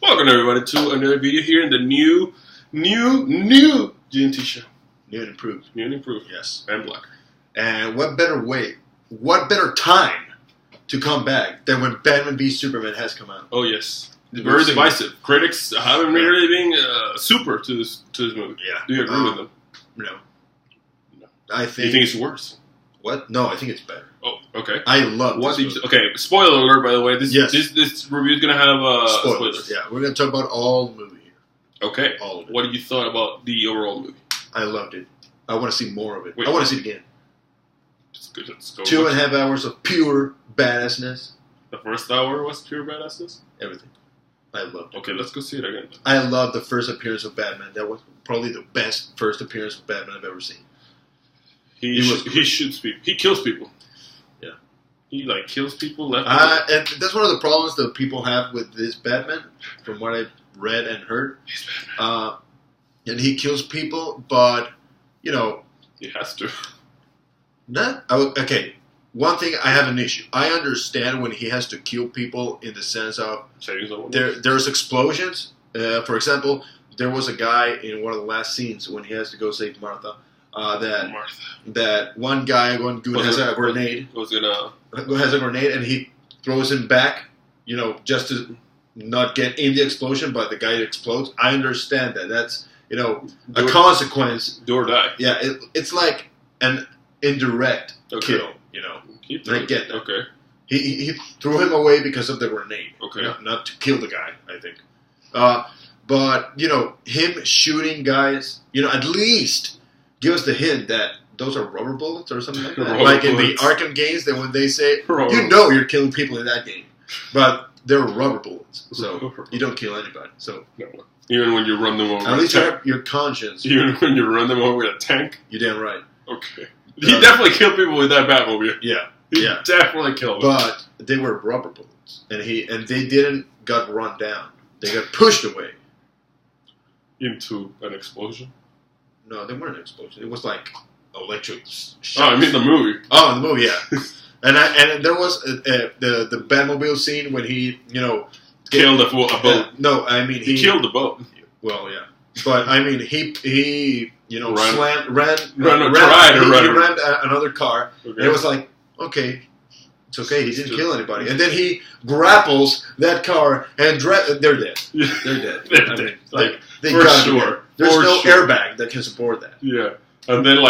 Welcome everybody to another video here in the new GNT show. New and improved. New and improved. Yes. And black. And what better time to come back than when Batman v Superman has come out? Oh yes. Very divisive. Critics haven't really been super to this movie. Yeah. Do you agree with them? No. No. I Do you think it's worse? What? No, I think it's better. Oh, okay. I love What this did movie. Okay, spoiler alert, by the way. This review is going to have Spoilers. Yeah, we're going to talk about all the movie here. Okay. All of it. What did you thought about the overall movie? I loved it. I want to see more of it. Wait, I want to see it again. It's good. Let's go. 2.5 hours of pure badassness. The first hour was pure badassness? Everything. I loved it. Okay, let's go see it again. I love the first appearance of Batman. That was probably the best first appearance of Batman I've ever seen. He shoots people. He kills people. Yeah. He kills people left. And that's one of the problems that people have with this Batman, from what I've read and heard. He's Batman. And he kills people, but He has to. Okay, one thing I have an issue. I understand when he has to kill people in the sense of there's explosions. For example, there was a guy in one of the last scenes when he has to go save Martha. That one dude has a grenade. Has a grenade, and he throws him back. Just to not get in the explosion, but the guy explodes. I understand that. That's a consequence. Do or die. Yeah, it's like an indirect kill. I get that. Okay. He threw him away because of the grenade. Okay. Not to kill the guy, I think. But him shooting guys, at least give us the hint that those are rubber bullets or something like that. Like in the Arkham games, that when they say, you're killing people in that game, but they're rubber bullets, so you don't kill anybody. So no. Even when you run them over, at least you have your conscience. Even when you run them over with a tank, you're damn right. Okay. He definitely killed people with that Batmobile. Yeah. He definitely killed them. But they were rubber bullets, and they didn't got run down. They got pushed away into an explosion. No, they weren't an explosion. It was like electric shocks. Oh, I mean the movie. Oh, in the movie, yeah. and there was the Batmobile scene when he killed a boat. No, I mean he killed the boat. Well, yeah, but I mean he ran another car. Okay. And it was like, okay, it's okay. He didn't kill anybody, and then he grapples that car, and they're dead. They're dead. They're dead. They for sure. There's no airbag that can support that. Yeah, and then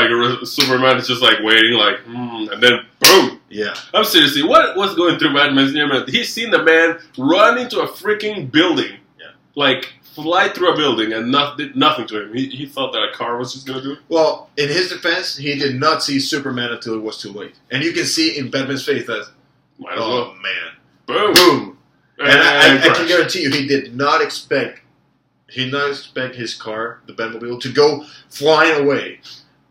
Superman is just waiting, and then boom. Yeah. I'm seriously, what was going through Batman's mind? He's seen the man run into a freaking building. Yeah. Fly through a building and nothing to him. He thought that a car was just going to do it. Well, in his defense, he did not see Superman until it was too late. And you can see in Batman's face that, man. Boom. Boom. And I can guarantee you, he did not expect his car, the Batmobile, to go flying away.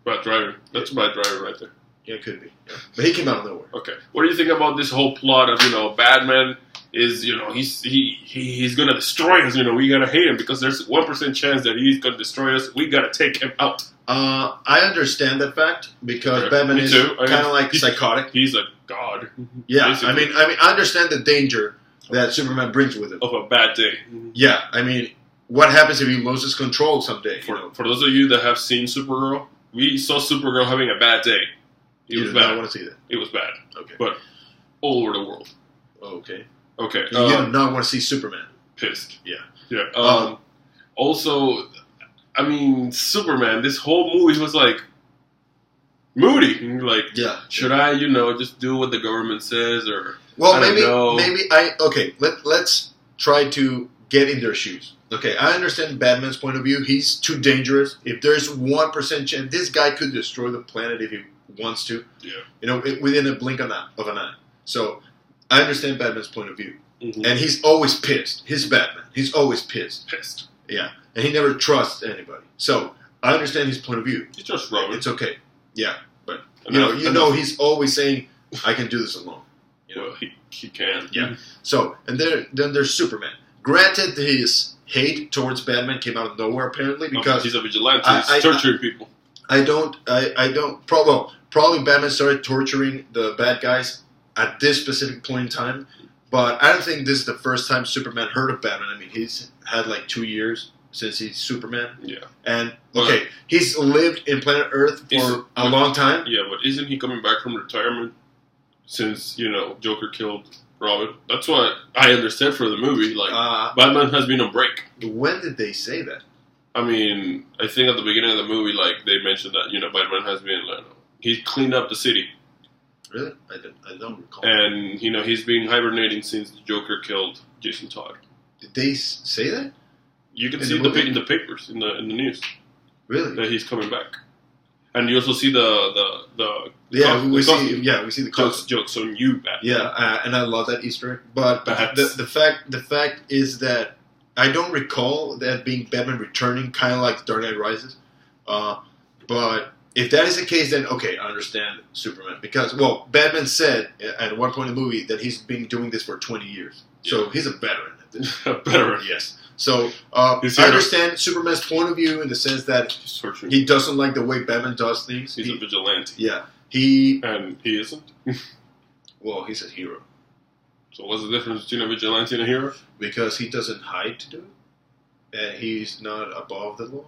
Bad driver. That's a bad driver right there. Yeah, it could be. Yeah. But he came out of nowhere. Okay. What do you think about this whole plot of, Batman is, he's going to destroy us, we got to hate him because there's 1% chance that he's going to destroy us. We got to take him out. I understand that fact because Batman is kind of psychotic. He's a god. Yeah, basically. I mean, I understand the danger that Superman brings with him. Of a bad day. Yeah, I mean, what happens if he loses control someday? For those of you that have seen Supergirl, we saw Supergirl having a bad day. It was bad. I want to see that. It was bad. Okay. But all over the world. Okay. Okay. You do not want to see Superman. Pissed. Yeah. Yeah. Also, I mean, Superman, this whole movie was moody. Yeah. Should I, just do what the government says or... Well, let's try to get in their shoes. Okay, I understand Batman's point of view. He's too dangerous. If there's 1% chance, this guy could destroy the planet if he wants to. Yeah. Within a blink of an eye. So, I understand Batman's point of view. Mm-hmm. And he's always pissed. He's Batman. He's always pissed. Pissed. Yeah. And he never trusts anybody. So, I understand his point of view. He trusts Robin. It's okay. Yeah. But, he's always saying, I can do this alone. Well, he can. Yeah. So, and then there's Superman. Granted, his hate towards Batman came out of nowhere, apparently, because... he's a vigilante. He's torturing people. Probably Batman started torturing the bad guys at this specific point in time, But I don't think this is the first time Superman heard of Batman. I mean, he's had like 2 years since he's Superman. Yeah. And, okay, he's lived in planet Earth for a long time. Yeah, but isn't he coming back from retirement since, Joker killed Robin? That's what I understand for the movie. Like, Batman has been on break. When did they say that? I mean, I think at the beginning of the movie, like, they mentioned that, Batman has been, he cleaned up the city. Really? I don't recall. And, he's been hibernating since the Joker killed Jason Todd. Did they say that? You can see it in the papers, in the news. Really? That he's coming back. And you also see the we see the jokes on you, Batman. Yeah, and I love that Easter egg. But the fact is that I don't recall that being Batman returning, kind of like Dark Knight Rises. But if that is the case, then okay, I understand Superman. Because, well, Batman said at one point in the movie that he's been doing this for 20 years. So he's a veteran at this. A veteran. Yes. So I understand Superman's point of view in the sense that he doesn't like the way Batman does things. He's a vigilante. Yeah. And he isn't? Well, he's a hero. So what's the difference between a vigilante and a hero? Because he doesn't hide to do it. And he's not above the law.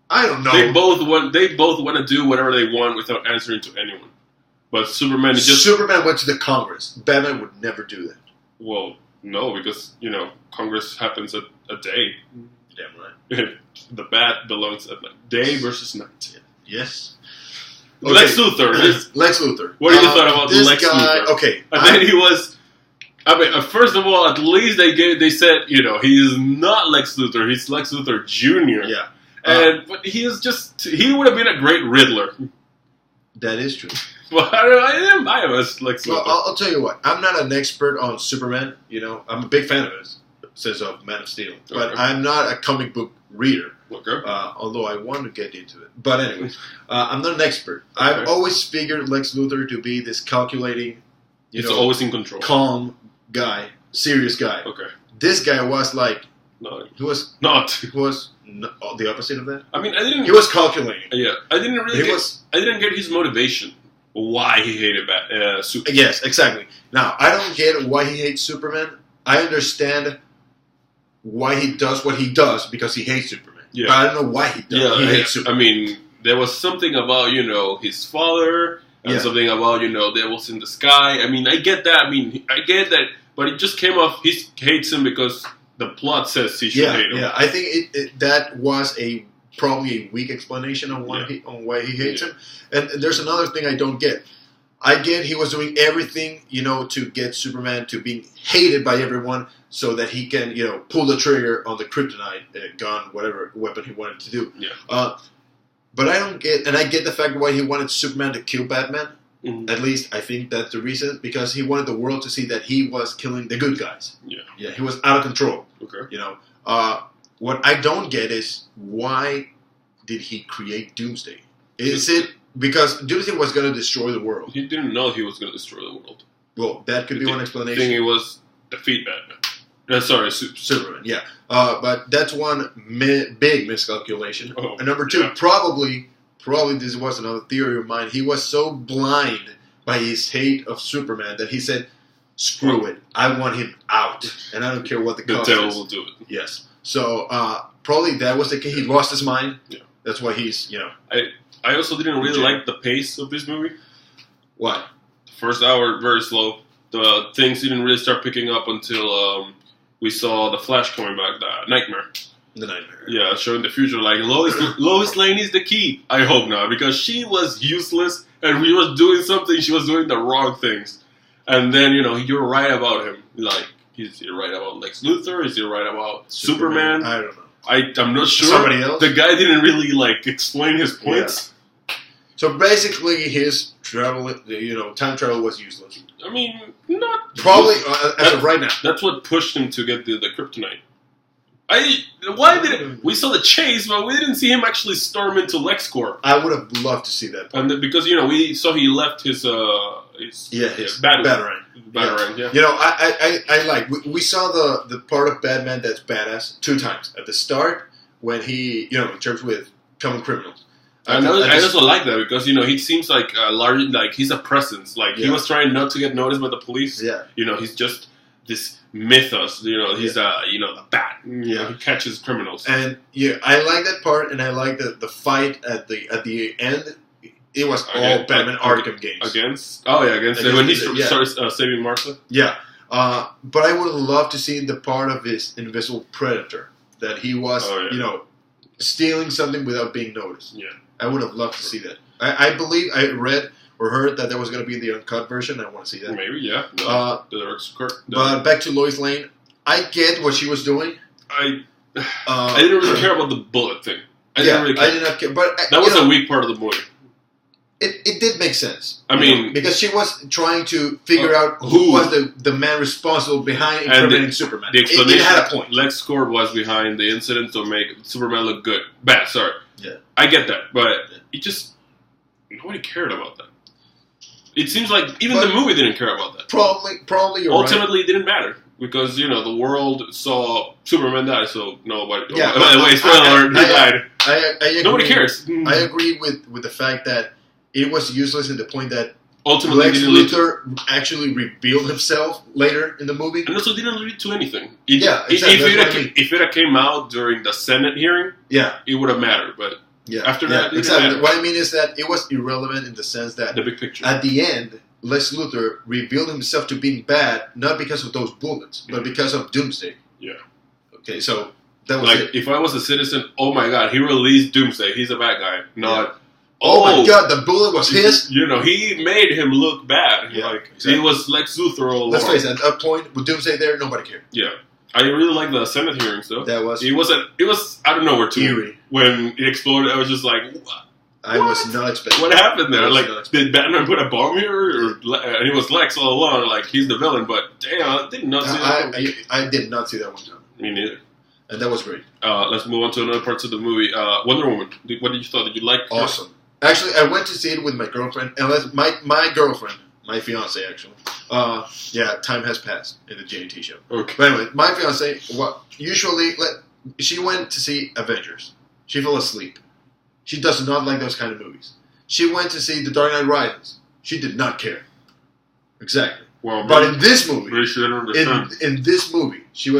I don't know. They both want to do whatever they want without answering to anyone. But Superman went to the Congress. Batman would never do that. Well, no, because, Congress happens a day. Damn right. The bat belongs at night. Day versus night. Yes. Okay. Lex Luthor. Lex Luthor. What do you thought about Lex Luthor? Okay. And then he was... I mean, first of all, at least they said, he is not Lex Luthor. He's Lex Luthor Jr. Yeah. But he would have been a great Riddler. That is true. Well, I am Lex Luthor. Well, I'll tell you what. I'm not an expert on Superman. I'm a big fan of his, since of Man of Steel. But I'm not a comic book reader. Okay. Although I want to get into it. But anyway, I'm not an expert. Okay. I've always figured Lex Luthor to be this calculating, always in control, calm guy, serious guy. Okay. This guy was like... No. He was the opposite of that. I mean, He was calculating. Yeah. I didn't get his motivation. Why he hated Superman. Yes, exactly. Now, I don't get why he hates Superman. I understand why he does what he does because he hates Superman. Yeah. But I don't know why he does. Yeah, he hates Superman. I mean, there was something about, his father and something about, devils in the sky. I mean, I get that. I get that. But it just came off, he hates him because the plot says he should hate him. Yeah, I think that was probably a weak explanation on why he hates him. And there's another thing I don't get. I get he was doing everything, to get Superman to be hated by everyone so that he can, pull the trigger on the kryptonite gun, whatever weapon he wanted to do. Yeah. But I don't get, and I get the fact why he wanted Superman to kill Batman. Mm-hmm. At least I think that's the reason, because he wanted the world to see that he was killing the good guys. Yeah. Yeah, he was out of control. Okay. What I don't get is why did he create Doomsday? Is it because Doomsday was going to destroy the world? He didn't know he was going to destroy the world. Well, that could be one explanation. I think it was defeat Batman. Superman. Yeah. But that's one big miscalculation. Oh, and number two, probably this was another theory of mine. He was so blind by his hate of Superman that he said, "Screw it, I want him out, and I don't care what the cost is." The devil will do it. Yes. So probably that was the case. He lost his mind. Yeah. That's why he's I also didn't really like the pace of this movie. What? The first hour very slow. The things didn't really start picking up until we saw the Flash coming back. The Nightmare. The Nightmare. Yeah, showing the future. Like Lois Lane is the key. I hope not, because she was useless and we was doing something. She was doing the wrong things. And then you're right about him. Like, is he right about Lex Luthor? Is he right about Superman? I don't know. I'm not sure. Somebody else? The guy didn't really explain his points. Yeah. So basically, his time travel was useless. I mean, not probably as of right now. That's what pushed him to get the kryptonite. We saw the chase, but we didn't see him actually storm into LexCorp. I would have loved to see that part. And because we saw he left his Batarang. Yeah. I like. We saw the part of Batman that's badass 2 times. At the start, when he, in terms with common criminals. I also like that because he seems like a large, he's a presence. He was trying not to get noticed by the police. Yeah. He's just this mythos. He's the bat. He catches criminals. And I like that part, and I like the fight at the end. It was all Batman Arkham games against when he starts saving Martha. Yeah, but I would love to see the part of his Invisible Predator that he was stealing something without being noticed. Yeah, I would have loved to see that. I believe I read or heard that was going to be the uncut version. I want to see that. Maybe, yeah. But back to Lois Lane, I get what she was doing. I didn't really care about the bullet thing. I did not care. But that was a weak part of the movie. It did make sense. I mean, because she was trying to figure out who was the man responsible behind incriminating Superman. The explanation, it had a point. LexCorp was behind the incident to make Superman look bad. Sorry. Yeah, I get that, but nobody cared about that. It seems like even the movie didn't care about that. Probably you're Ultimately, it didn't matter because the world saw Superman die, so nobody. Yeah. By the way, spoiler alert, he died. I agree. Nobody cares. I agree with the fact that it was useless in the point that ultimately Lex Luthor actually revealed himself later in the movie, and also didn't lead to anything. Exactly. If it had came out during the Senate hearing, it would have mattered, but. Yeah. After that, exactly. What I mean is that it was irrelevant in the sense that the big picture. At the end, Lex Luthor revealed himself to being bad, not because of those bullets, but because of Doomsday. Yeah. Okay, so that was it. If I was a citizen, oh my god, he released Doomsday. He's a bad guy. Not. Oh my god, the bullet was his. He made him look bad. Yeah, exactly. He was Lex Luthor all along. Let's face it. At that point, with Doomsday there, nobody cared. Yeah. I really like the Senate hearings, though. That was... It was out of nowhere, too. Eerie. When it exploded, I was just like, what? I was not expecting what happened there? Did Batman put a bomb here? And it was Lex all along, he's the villain, but damn, I did not see that. I did not see that one coming. Me neither. And that was great. Let's move on to another parts of the movie. Wonder Woman. What did you thought? Did you like her? Awesome. Actually, I went to see it with my girlfriend, and my girlfriend, my fiance, actually. Time has passed in the JT show. Okay. But anyway, my fiance, she went to see Avengers. She fell asleep. She does not like those kind of movies. She went to see The Dark Knight Rises. She did not care. Exactly. Well, but in this movie, in this movie, she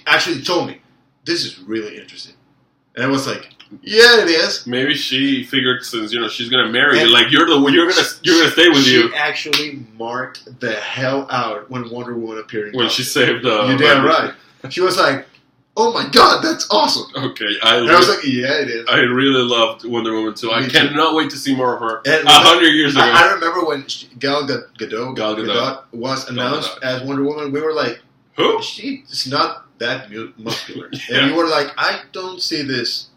actually told me, this is really interesting. And I was like, yeah, it is. Maybe she figured since she's gonna marry you, you're gonna stay with you. She actually marked the hell out when Wonder Woman appeared. When she saved. You're damn right. She was like, "Oh my god, that's awesome." Okay, I was like, "Yeah, it is." I really loved Wonder Woman too. I cannot wait to see more of her. 100 years ago, I remember when Gal Gadot was announced as Wonder Woman. We were like, "Who? She's not that muscular." And we were like, "I don't see this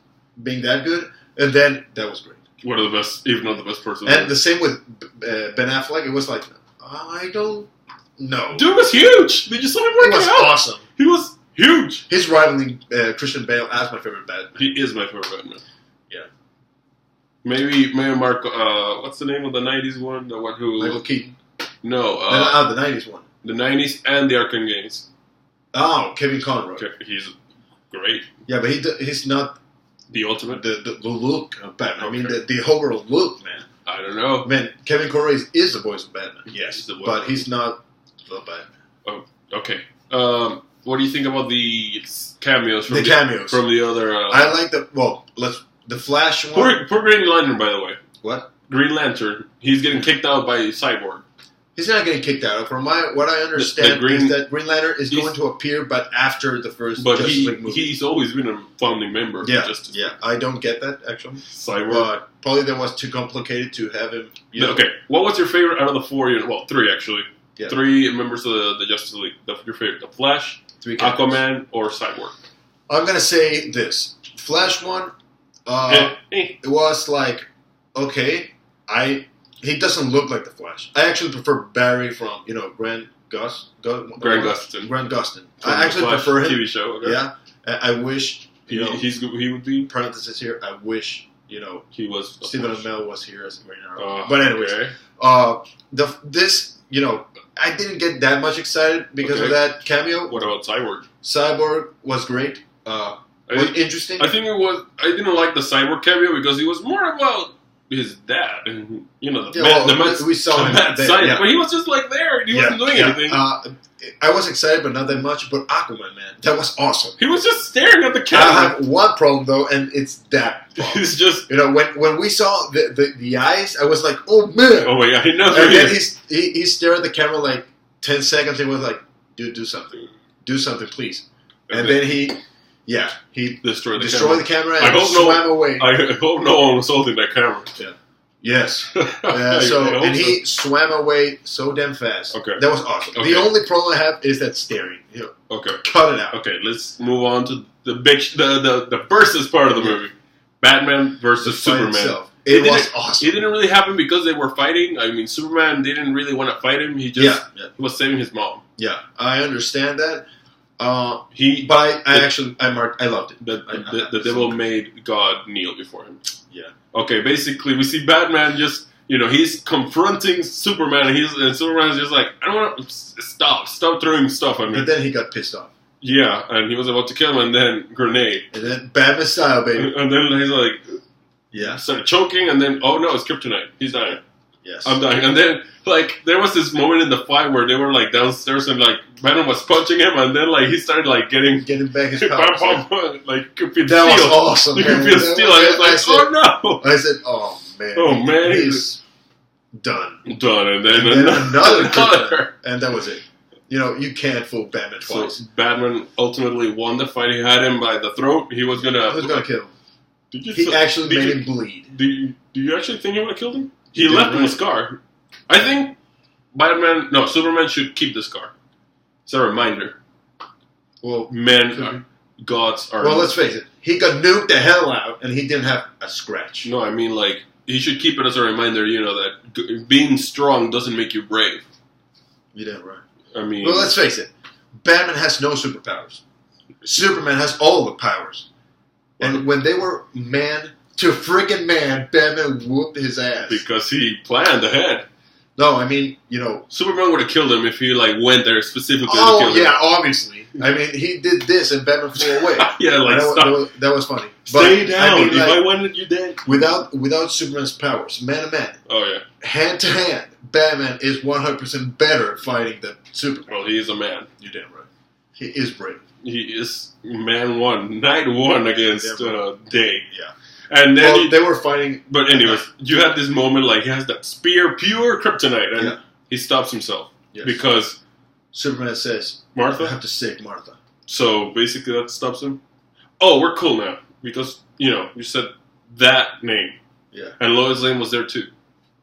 being that good," and then that was great. One of the best, if not the best person. And the same with Ben Affleck. It was like, I don't know. Dude was huge. Did you see him working out? He was awesome. He was huge. He's rivaling Christian Bale as my favorite Batman. He is my favorite Batman. Yeah. Maybe Mark. What's the name of the '90s one? The one who? Michael Keaton. No. The '90s one. The '90s and the Arkham games. Oh, Kevin Conroy. He's great. Yeah, but he's not. The ultimate? The look of Batman. Okay. I mean, the overall look, man. I don't know. Man, Kevin Conroy is the voice of Batman. Yes. But he's not the Batman. Oh, okay. What do you think about the cameos? From From the other... I like the Flash one. Poor Green Lantern, by the way. What? Green Lantern. He's getting kicked out by Cyborg. He's not getting kicked out. From what I understand is that Green Lantern is going to appear, but after the first Justice League movie. He's always been a founding member of Justice League. Yeah, I don't get that, actually. Cyborg. But probably that was too complicated to have him... Okay, what was your favorite out of the four? Well, three, actually. Yeah. Three members of the Justice League. Your favorite. The Flash, Aquaman, or Cyborg? I'm going to say this. Flash one, it was like, okay, he doesn't look like the Flash. I actually prefer Barry from, Grant Gustin. I actually prefer him. TV show. Okay. Yeah. I wish, he would be. Parenthesis here. I wish, he was. Stephen Amell was here as Green Arrow. But anyways, I didn't get that much excited because of that cameo. What about Cyborg? Cyborg was great. Was interesting. I think it was. I didn't like the Cyborg cameo because it was more about his dad, and you know we saw him mad there, scientist, but he was just like there. He wasn't doing anything. I was excited, but not that much. But Aquaman, man, that was awesome. He was just staring at the camera. I have one problem though, and it's that. It's just when we saw the eyes, I was like, oh man. Oh my god, he knows. And then he stared at the camera like 10 seconds. He was like, dude, do something, please. And then he destroyed the camera and swam away. I hope no one was holding that camera. Yeah. Yes. And he swam away so damn fast. Okay. That was awesome. Okay. The only problem I have is that staring. Okay. Cut it out. Okay, let's move on to the versus part of the movie. Batman versus Superman. Itself. It was awesome. It didn't really happen because they were fighting. I mean, Superman didn't really want to fight him. He just was saving his mom. Yeah, I understand that. But I loved it. The devil made God kneel before him. Yeah. Okay, basically, we see Batman just, he's confronting Superman, and Superman's just like, I don't want to, stop throwing stuff at me. And then he got pissed off. Yeah, and he was about to kill him, and then grenade. And then Batman style, baby. And then he's like, started choking, and then, oh no, it's kryptonite. He's dying. Yes. I'm dying. And then, there was this moment in the fight where they were, downstairs, and, Batman was punching him, and then, he started, getting back his powers. Could feel that steel. was awesome, You man. could feel steel. I was oh no! I said, oh, man. Oh, man. He's done. Done. And then another. And that was it. You can't fool Batman twice. So Batman ultimately won the fight. He had him by the throat. He was gonna kill him. He actually made him bleed. Do you actually think he would have killed him? He left him a scar. I think Superman should keep the scar. It's a reminder. Well, gods are. Well, let's face it. He got nuked the hell out, and he didn't have a scratch. No, I mean, he should keep it as a reminder, that being strong doesn't make you brave. You damn right. I mean... Well, let's face it. Batman has no superpowers. Superman has all the powers. And when they were man to freaking man, Batman whooped his ass. Because he planned ahead. No, I mean, Superman would have killed him if he, went there specifically to kill him. Oh, yeah, obviously. I mean, he did this and Batman flew away. That was funny. Stay down. If I wanted you dead. Without Superman's powers, man to man. Oh, yeah. Hand to hand, Batman is 100% better at fighting than Superman. Well, he is a man. You're damn right. He is brave. He is night one against day. Yeah. And then they were fighting. But anyways, you had this moment he has that spear, pure kryptonite, and he stops himself because Superman says, "Martha, I have to save Martha." So basically, that stops him. Oh, we're cool now because you said that name. Yeah. And Lois Lane was there too.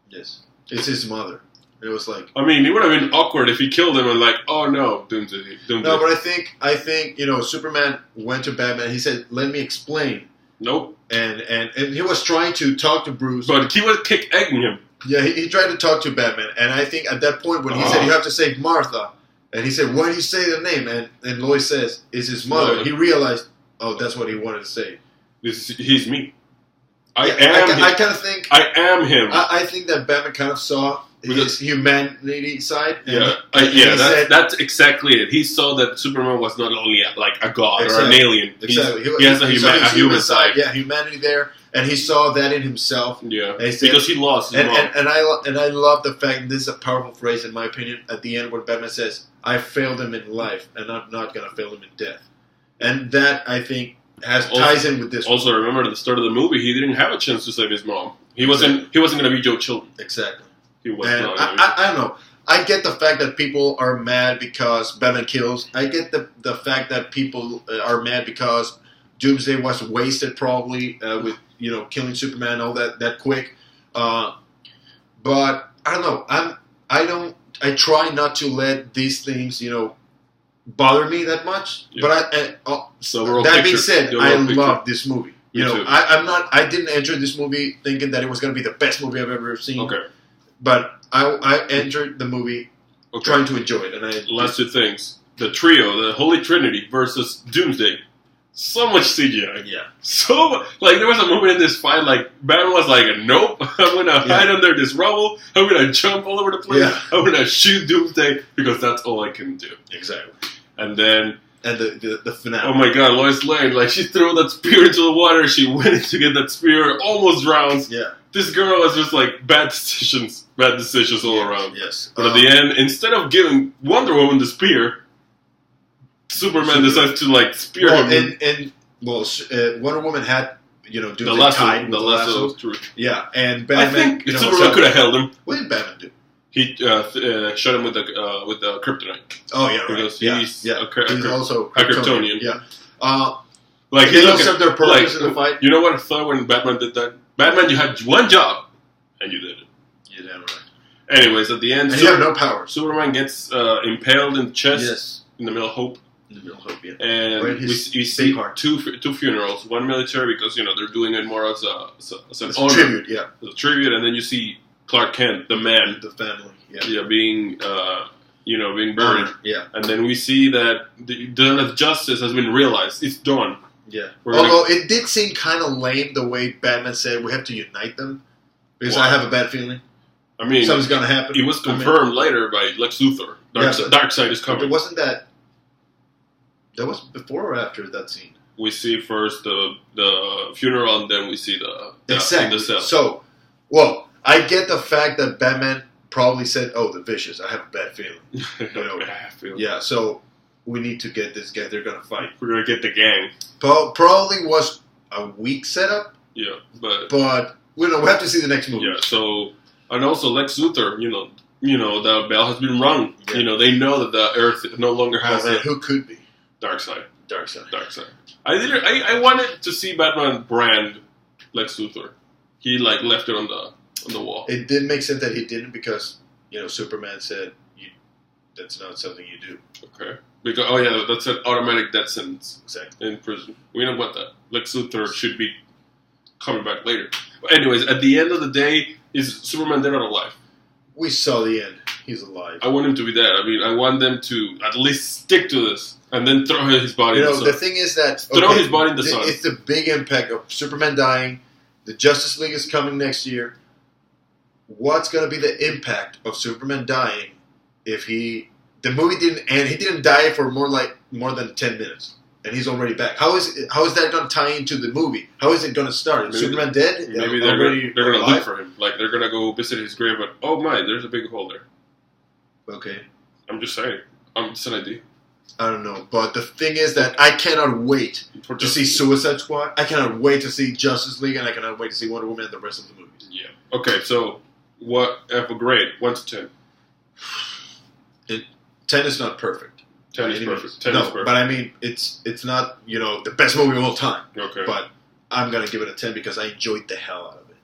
Yes, it's his mother. It was I mean, it would have been awkward if he killed him and oh no, Doomsday. No, but I think Superman went to Batman. He said, "Let me explain." Nope. And he was trying to talk to Bruce. But he was egging him. Yeah, he tried to talk to Batman. And I think at that point when he said, you have to save Martha, and he said, why do you say the name? And Lois says, it's his mother. He realized, that's what he wanted to say. He's me. I kind of think... I am him. I think that Batman kind of saw his humanity side. That's exactly it. He saw that Superman was not only a god or an alien. Exactly. He has a human side. Yeah, humanity there, and he saw that in himself. Yeah, because he lost his mom. And I love the fact, and this is a powerful phrase in my opinion, at the end where Batman says, I failed him in life, and I'm not going to fail him in death. And that, I think, ties in with this. Also, remember at the start of the movie, he didn't have a chance to save his mom. He wasn't going to be Joe Chilton. Exactly. He was not. I don't know. I get the fact that people are mad because Batman kills. I get the fact that people are mad because Doomsday was wasted probably with killing Superman all that quick. But I don't know. I try not to let these things bother me that much. Yeah. But that being said, I love this movie. I didn't enter this movie thinking that it was going to be the best movie I've ever seen. Okay. But I entered the movie trying to enjoy it. Last two things. The trio, the Holy Trinity versus Doomsday. So much CGI. Yeah. So, there was a moment in this fight, Batman was nope, I'm going to hide under this rubble. I'm going to jump all over the place. Yeah. I'm going to shoot Doomsday because that's all I can do. Exactly. And then And the finale. Oh my God, Lois Lane! Like she threw that spear into the water. She went to get that spear, almost drowns. Yeah. This girl was just like bad decisions all around. Yes. But at the end, instead of giving Wonder Woman the spear, Superman decides to like spear him. And Wonder Woman had do the lasso of truth. Yeah, and Batman. I think Superman could have held him. What did Batman do? He shot him with the kryptonite. Oh yeah, right. Because he's he's also a Kryptonian. Yeah. Like he looks at their purpose in the fight. You know what I thought when Batman did that? Batman, you had one job, and you did it. You're damn right. Anyways, at the end, and you have no power. Superman gets impaled in the chest in the middle of Hope. Yeah. And we see two funerals. One military because they're doing it more as an honor, tribute, as a tribute, and then you see Clark Kent, the man, the family, being being buried. Yeah, and then we see that the dawn of justice has been realized. It's done. Yeah. Although it did seem kind of lame the way Batman said we have to unite them because I have a bad feeling. I mean, something's gonna happen. It was confirmed later by Lex Luthor. Darkseid is coming. But wasn't that? That was before or after that scene? We see first the funeral, and then we see the cell. So, well, I get the fact that Batman probably said, "Oh, the Vicious. I have a bad feeling." Yeah. So we need to get this guy. They're gonna fight. We're gonna get the gang. Probably was a weak setup. Yeah, but we have to see the next movie. Yeah. So and also Lex Luthor, the bell has been rung. Yeah. They know that the Earth no longer has. Who could be? Darkseid. I wanted to see Batman brand Lex Luthor. He left it on the wall. It didn't make sense that he didn't because Superman said that's not something you do. Okay. Because that's an automatic death sentence. Exactly. In prison. We don't want that. Lex Luthor should be coming back later. But anyways, at the end of the day, is Superman dead or alive? We saw the end. He's alive. I want him to be dead. I mean, I want them to at least stick to this. And then throw his body in the sun. The thing is that... throw his body in the sun. It's the big impact of Superman dying. The Justice League is coming next year. What's going to be the impact of Superman dying if the movie didn't end? He didn't die for more than 10 minutes. And he's already back. How is that going to tie into the movie? How is it going to start? Maybe Superman dead? Maybe they're going to look for him. Like, they're going to go visit his grave, but, oh my, there's a big hole there. Okay. I'm just saying. It's an idea. I don't know, but the thing is that I cannot wait to see Suicide Squad. I cannot wait to see Justice League, and I cannot wait to see Wonder Woman and the rest of the movies. Yeah. Okay, so what F a grade? 1 to 10. 10 is not perfect. 10 is perfect. 10 is perfect. But I mean, it's not the best movie of all time. Okay. But I'm gonna give it a 10 because I enjoyed the hell out of it.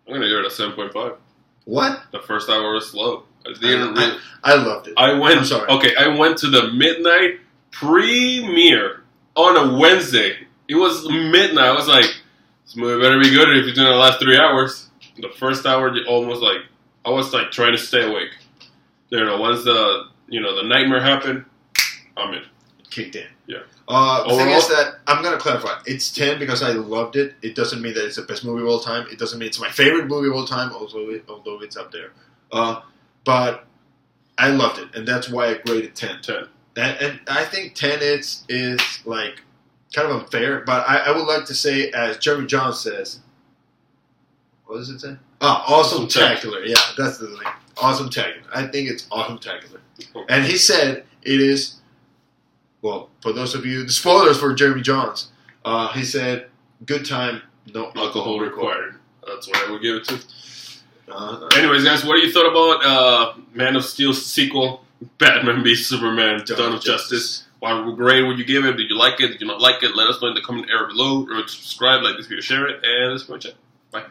I'm gonna give it a 7.5. What? The first hour was slow. I loved it. I'm sorry. Okay, I went to the midnight premiere on a Wednesday. It was midnight. I was like, this movie better be good if it's gonna last 3 hours. The first hour, I was trying to stay awake. Once the nightmare happened, I'm in. Kicked in. Yeah. The thing is that I'm gonna clarify. It's 10 because I loved it. It doesn't mean that it's the best movie of all time. It doesn't mean it's my favorite movie of all time. Although it's up there. But I loved it, and that's why I graded 10. 10. And I think 10 is like kind of unfair, but I would like to say, as Jeremy Johns says, what does it say? Awesome-tacular. Yeah, that's the thing. Awesome-tacular. I think it's awesome-tacular. Okay. And he said it is, well, for those of you, the spoilers for Jeremy Johns, he said, good time, no alcohol required. That's what I would give it to. Anyways, guys, what do you thought about Man of Steel's sequel, Batman v Superman: Dawn of Justice? What grade would you give it? Did you like it? Did you not like it? Let us know in the comment area below. Remember to subscribe, like this video, share it, and let's go and chat. Bye.